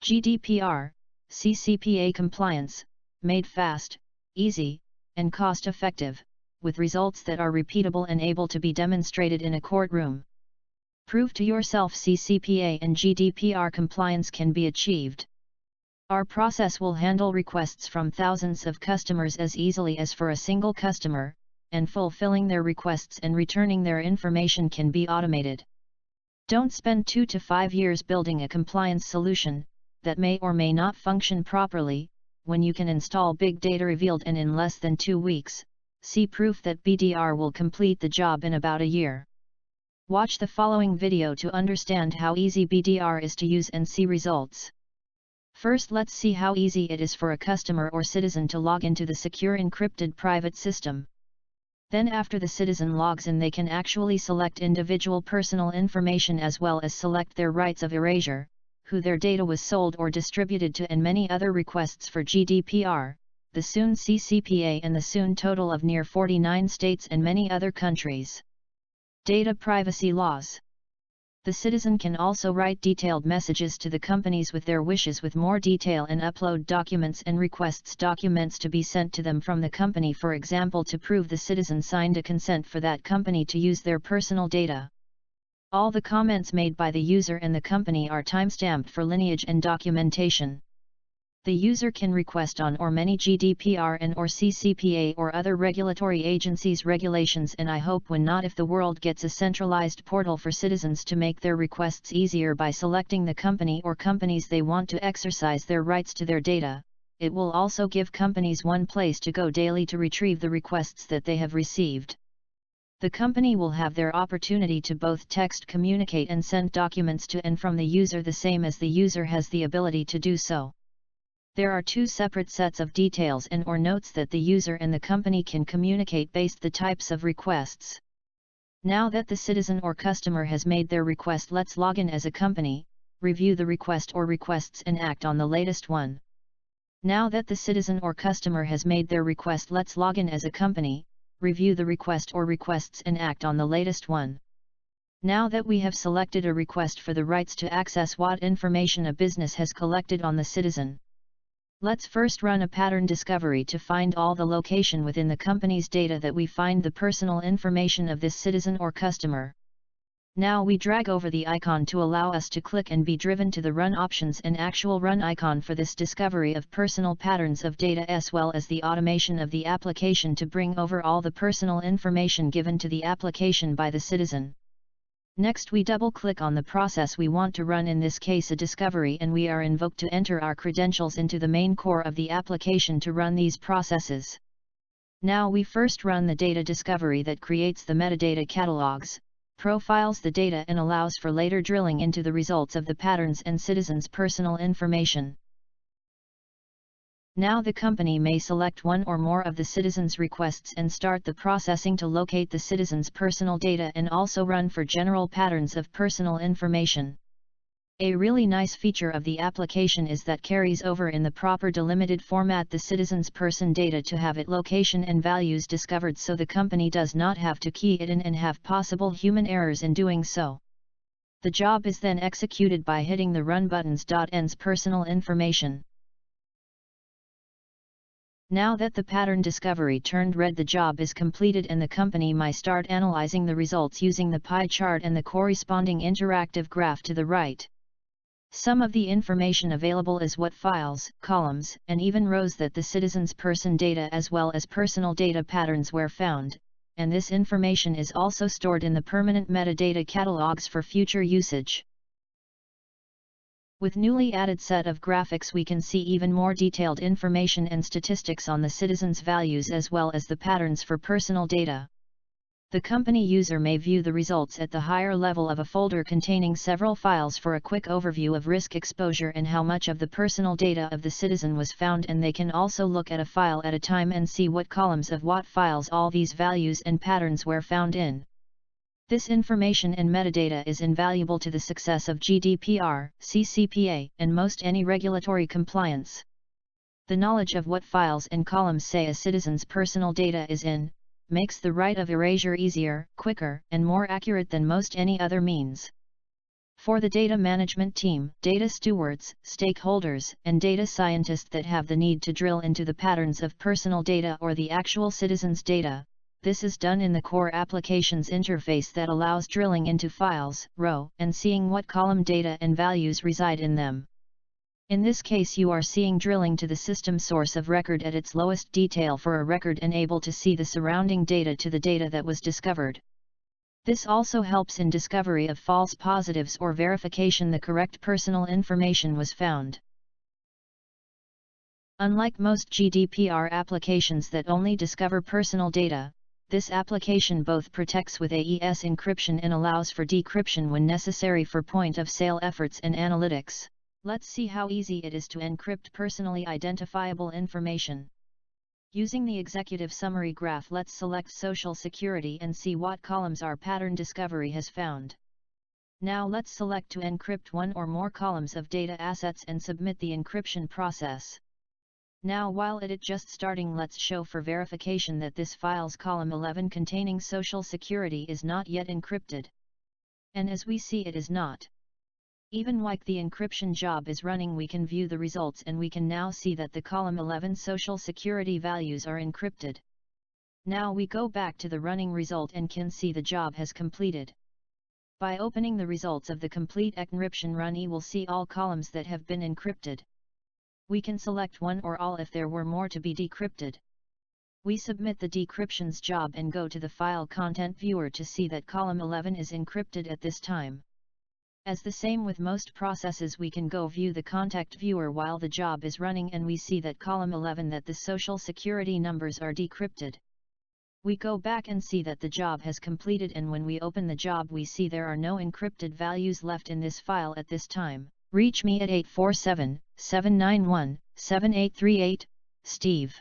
GDPR CCPA Compliance, made fast, easy, and cost-effective, with results that are repeatable and able to be demonstrated in a courtroom. Prove to yourself CCPA and GDPR compliance can be achieved. Our process will handle requests from thousands of customers as easily as for a single customer, and fulfilling their requests and returning their information can be automated. Don't spend 2 to 5 years building a compliance solution that may or may not function properly, when you can install BigDataRevealed and in less than 2 weeks, see proof that BDR will complete the job in about a year. Watch the following video to understand how easy BDR is to use and see results. First, let's see how easy it is for a customer or citizen to log into the secure encrypted private system. Then after the citizen logs in, they can actually select individual personal information as well as select their rights of erasure, who their data was sold or distributed to, and many other requests for GDPR, the soon CCPA and the soon total of near 49 states and many other countries. Data privacy laws. The citizen can also write detailed messages to the companies with their wishes with more detail and upload documents and requests documents to be sent to them from the company, for example to prove the citizen signed a consent for that company to use their personal data. All the comments made by the user and the company are timestamped for lineage and documentation. The user can request on or many GDPR and or CCPA or other regulatory agencies' regulations, and I hope when not if the world gets a centralized portal for citizens to make their requests easier by selecting the company or companies they want to exercise their rights to their data. It will also give companies one place to go daily to retrieve the requests that they have received. The company will have their opportunity to both text communicate and send documents to and from the user the same as the user has the ability to do so. There are 2 separate sets of details and or notes that the user and the company can communicate based the types of requests. Now that the citizen or customer has made their request, let's log in as a company, review the request or requests and act on the latest one. Now that the citizen or customer has made their request, let's log in as a company, review the request or requests and act on the latest one. Now that we have selected a request for the rights to access what information a business has collected on the citizen, let's first run a pattern discovery to find all the location within the company's data that we find the personal information of this citizen or customer. Now we drag over the icon to allow us to click and be driven to the Run options and actual Run icon for this discovery of personal patterns of data, as well as the automation of the application to bring over all the personal information given to the application by the citizen. Next we double-click on the process we want to run, in this case a discovery, and we are invoked to enter our credentials into the main core of the application to run these processes. Now we first run the data discovery that creates the metadata catalogs, profiles the data and allows for later drilling into the results of the patterns and citizens' personal information. Now the company may select one or more of the citizens' requests and start the processing to locate the citizens' personal data and also run for general patterns of personal information. A really nice feature of the application is that carries over in the proper delimited format the citizens' person data to have its location and values discovered, so the company does not have to key it in and have possible human errors in doing so. The job is then executed by hitting the Run buttons. Ends personal information. Now that the pattern discovery turned red, the job is completed and the company may start analyzing the results using the pie chart and the corresponding interactive graph to the right. Some of the information available is what files, columns, and even rows that the citizen's person data as well as personal data patterns were found, and this information is also stored in the permanent metadata catalogs for future usage. With newly added set of graphics we can see even more detailed information and statistics on the citizens' values as well as the patterns for personal data. The company user may view the results at the higher level of a folder containing several files for a quick overview of risk exposure and how much of the personal data of the citizen was found, and they can also look at a file at a time and see what columns of what files all these values and patterns were found in. This information and metadata is invaluable to the success of GDPR, CCPA, and most any regulatory compliance. The knowledge of what files and columns say a citizen's personal data is in, makes the right of erasure easier, quicker, and more accurate than most any other means. For the data management team, data stewards, stakeholders, and data scientists that have the need to drill into the patterns of personal data or the actual citizens' data, this is done in the core applications interface that allows drilling into files, row, and seeing what column data and values reside in them. In this case you are seeing drilling to the system source of record at its lowest detail for a record and able to see the surrounding data to the data that was discovered. This also helps in discovery of false positives or verification the correct personal information was found. Unlike most GDPR applications that only discover personal data, this application both protects with AES encryption and allows for decryption when necessary for point-of-sale efforts and analytics. Let's see how easy it is to encrypt personally identifiable information. Using the executive summary graph, let's select Social Security and see what columns our pattern discovery has found. Now let's select to encrypt one or more columns of data assets and submit the encryption process. Now while it is just starting, let's show for verification that this file's column 11 containing Social Security is not yet encrypted. And as we see, it is not. Even while the encryption job is running, we can view the results and we can now see that the column 11 Social Security values are encrypted. Now we go back to the running result and can see the job has completed. By opening the results of the complete encryption run, we will see all columns that have been encrypted. We can select one or all if there were more to be decrypted. We submit the decryption's job and go to the file content viewer to see that column 11 is encrypted at this time. As the same with most processes, we can go view the contact viewer while the job is running and we see that column 11 that the Social Security numbers are decrypted. We go back and see that the job has completed, and when we open the job we see there are no encrypted values left in this file at this time. Reach me at 847-791-7838, Steve.